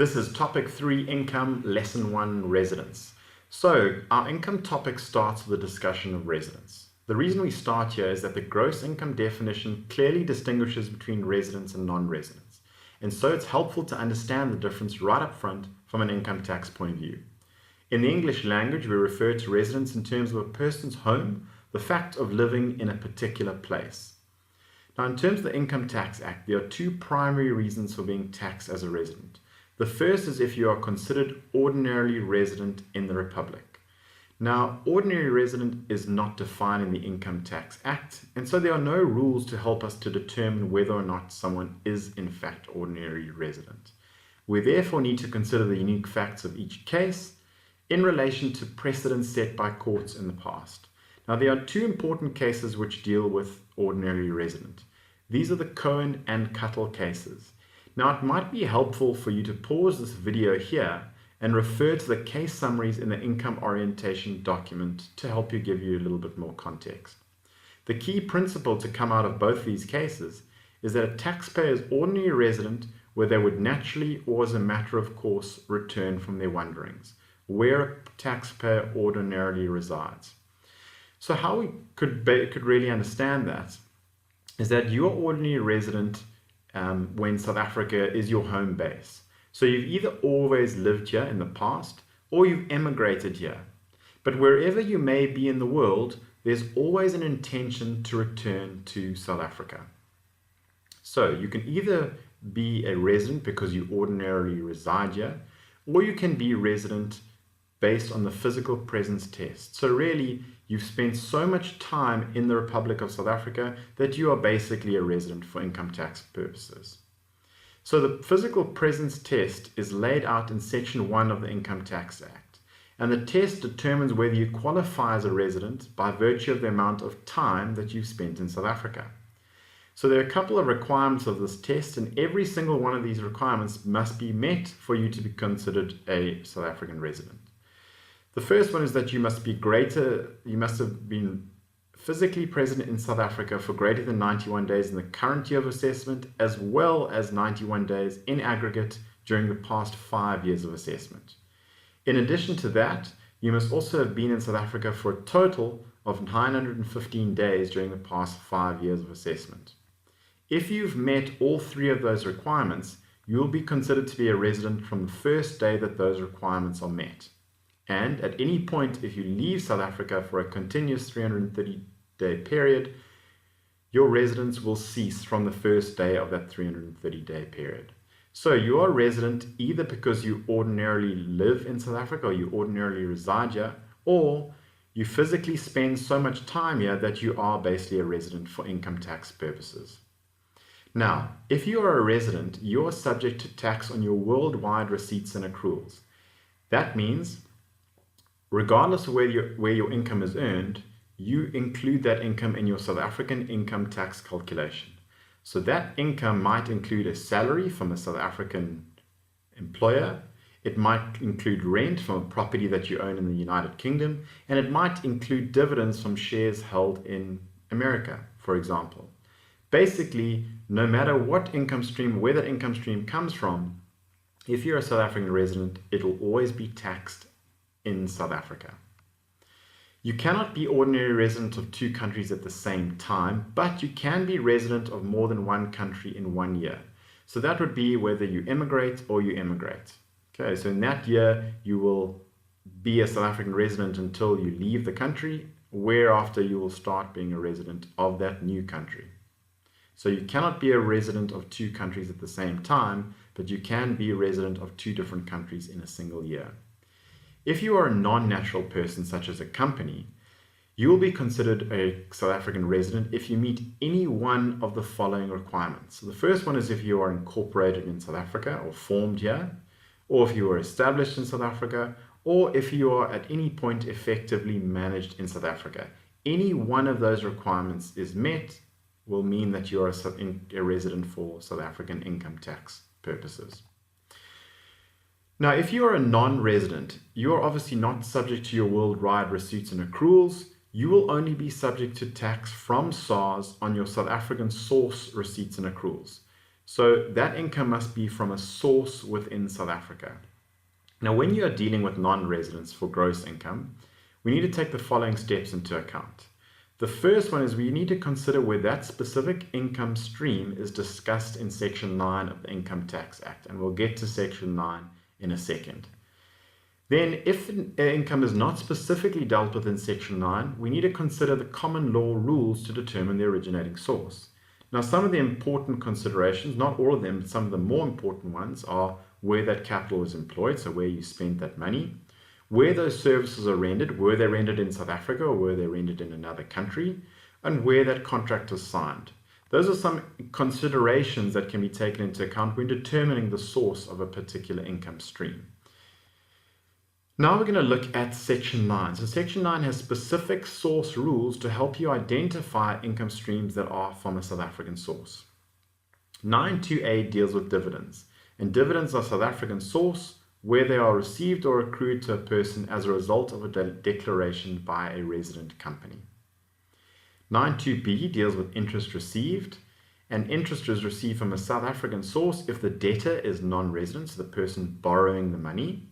This is topic 3, income, lesson 1, residence. So our income topic starts with a discussion of residence. The reason we start here is that the gross income definition clearly distinguishes between residents and non-residents. And so it's helpful to understand the difference right up front from an income tax point of view. In the English language, we refer to residence in terms of a person's home, the fact of living in a particular place. Now, in terms of the Income Tax Act, there are two primary reasons for being taxed as a resident. The first is if you are considered ordinarily resident in the Republic. Now, ordinary resident is not defined in the Income Tax Act, and so there are no rules to help us to determine whether or not someone is in fact ordinary resident. We therefore need to consider the unique facts of each case in relation to precedents set by courts in the past. Now, there are two important cases which deal with ordinary resident. These are the Cohen and Cuttle cases. Now, it might be helpful for you to pause this video here and refer to the case summaries in the income orientation document to help you give you a little bit more context. The key principle to come out of both these cases is that a taxpayer is ordinary resident where they would naturally or as a matter of course return from their wanderings, where a taxpayer ordinarily resides. So how we could really understand that is that you are ordinary resident when South Africa is your home base. So you've either always lived here in the past or you've emigrated here. But wherever you may be in the world, there's always an intention to return to South Africa. So you can either be a resident because you ordinarily reside here, or you can be resident based on the physical presence test. So really, you've spent so much time in the Republic of South Africa that you are basically a resident for income tax purposes. So the physical presence test is laid out in Section 1 of the Income Tax Act. And the test determines whether you qualify as a resident by virtue of the amount of time that you've spent in South Africa. So there are a couple of requirements of this test, and every single one of these requirements must be met for you to be considered a South African resident. The first one is that you must have been physically present in South Africa for greater than 91 days in the current year of assessment, as well as 91 days in aggregate during the past 5 years of assessment. In addition to that, you must also have been in South Africa for a total of 915 days during the past 5 years of assessment. If you've met all three of those requirements, you will be considered to be a resident from the first day that those requirements are met. And at any point, if you leave South Africa for a continuous 330-day period, your residence will cease from the first day of that 330-day period. So you are a resident either because you ordinarily live in South Africa or you ordinarily reside here, or you physically spend so much time here that you are basically a resident for income tax purposes. Now, if you are a resident, you are subject to tax on your worldwide receipts and accruals. That means regardless of where your income is earned, you include that income in your South African income tax calculation. So that income might include a salary from a South African employer, it might include rent from a property that you own in the United Kingdom, and it might include dividends from shares held in America, for example. Basically, no matter what income stream, where that income stream comes from, if you're a South African resident, it will always be taxed in South Africa. You cannot be ordinary resident of two countries at the same time, but you can be resident of more than one country in 1 year. So that would be whether you immigrate or you emigrate. Okay, so in that year, you will be a South African resident until you leave the country, whereafter you will start being a resident of that new country. So you cannot be a resident of two countries at the same time, but you can be a resident of two different countries in a single year. If you are a non-natural person, such as a company, you will be considered a South African resident if you meet any one of the following requirements. So the first one is if you are incorporated in South Africa or formed here, or if you are established in South Africa, or if you are at any point effectively managed in South Africa. Any one of those requirements is met will mean that you are a resident for South African income tax purposes. Now, if you are a non-resident, you are obviously not subject to your worldwide receipts and accruals. You will only be subject to tax from SARS on your South African source receipts and accruals. So that income must be from a source within South Africa. Now, when you are dealing with non-residents for gross income, we need to take the following steps into account. The first one is we need to consider where that specific income stream is discussed in Section 9 of the Income Tax Act, and we'll get to Section 9 in a second. Then, if income is not specifically dealt with in Section 9, we need to consider the common law rules to determine the originating source. Now, some of the important considerations, not all of them, but some of the more important ones are where that capital was employed, so where you spent that money, where those services are rendered, were they rendered in South Africa or were they rendered in another country, and where that contract was signed. Those are some considerations that can be taken into account when determining the source of a particular income stream. Now we're going to look at Section 9. So Section 9 has specific source rules to help you identify income streams that are from a South African source. 9.2a deals with dividends, and dividends are South African source where they are received or accrued to a person as a result of a declaration by a resident company. 9.2b deals with interest received, and interest is received from a South African source if the debtor is non-resident, so the person borrowing the money,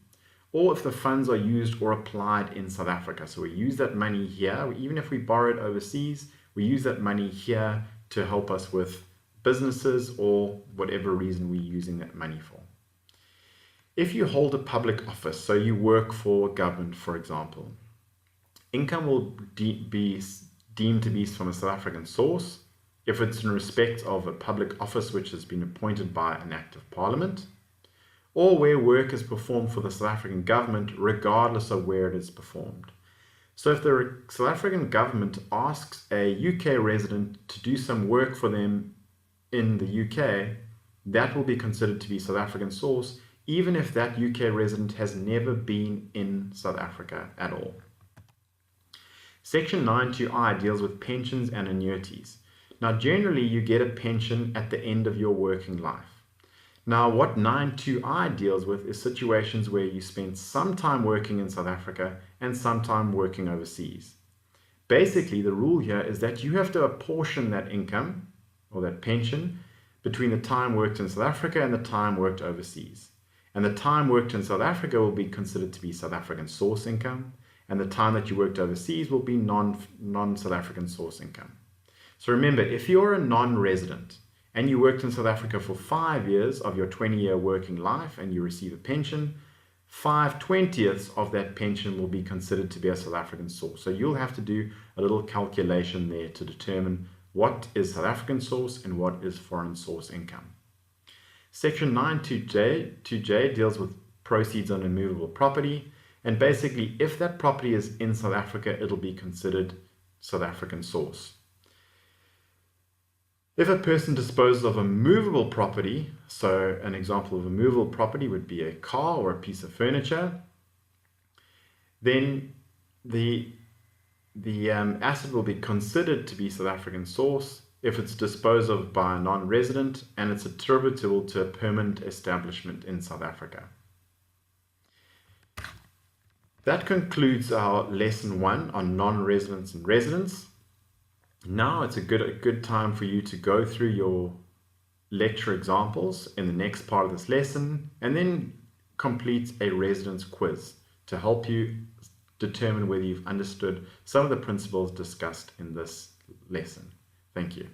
or if the funds are used or applied in South Africa. So we use that money here, even if we borrow it overseas, we use that money here to help us with businesses or whatever reason we're using that money for. If you hold a public office, so you work for government, for example, income will be deemed to be from a South African source if it's in respect of a public office which has been appointed by an Act of Parliament, or where work is performed for the South African government regardless of where it is performed. So if the South African government asks a UK resident to do some work for them in the UK, that will be considered to be South African source, even if that UK resident has never been in South Africa at all. Section 9.2i deals with pensions and annuities. Now generally you get a pension at the end of your working life. Now, what 9.2i deals with is situations where you spend some time working in South Africa and some time working overseas. Basically, the rule here is that you have to apportion that income or that pension between the time worked in South Africa and the time worked overseas. And the time worked in South Africa will be considered to be South African source income, and the time that you worked overseas will be non-South African source income. So remember, if you're a non-resident, and you worked in South Africa for 5 years of your 20-year working life and you receive a pension, 5/20ths of that pension will be considered to be a South African source. So you'll have to do a little calculation there to determine what is South African source and what is foreign source income. Section 9.2j deals with proceeds on immovable property, and basically if that property is in South Africa, it'll be considered South African source. If a person disposes of a movable property, so an example of a movable property would be a car or a piece of furniture, then the asset will be considered to be South African source if it's disposed of by a non-resident and it's attributable to a permanent establishment in South Africa. That concludes our lesson 1 on non-residents and residents. Now it's a good time for you to go through your lecture examples in the next part of this lesson and then complete a residence quiz to help you determine whether you've understood some of the principles discussed in this lesson. Thank you.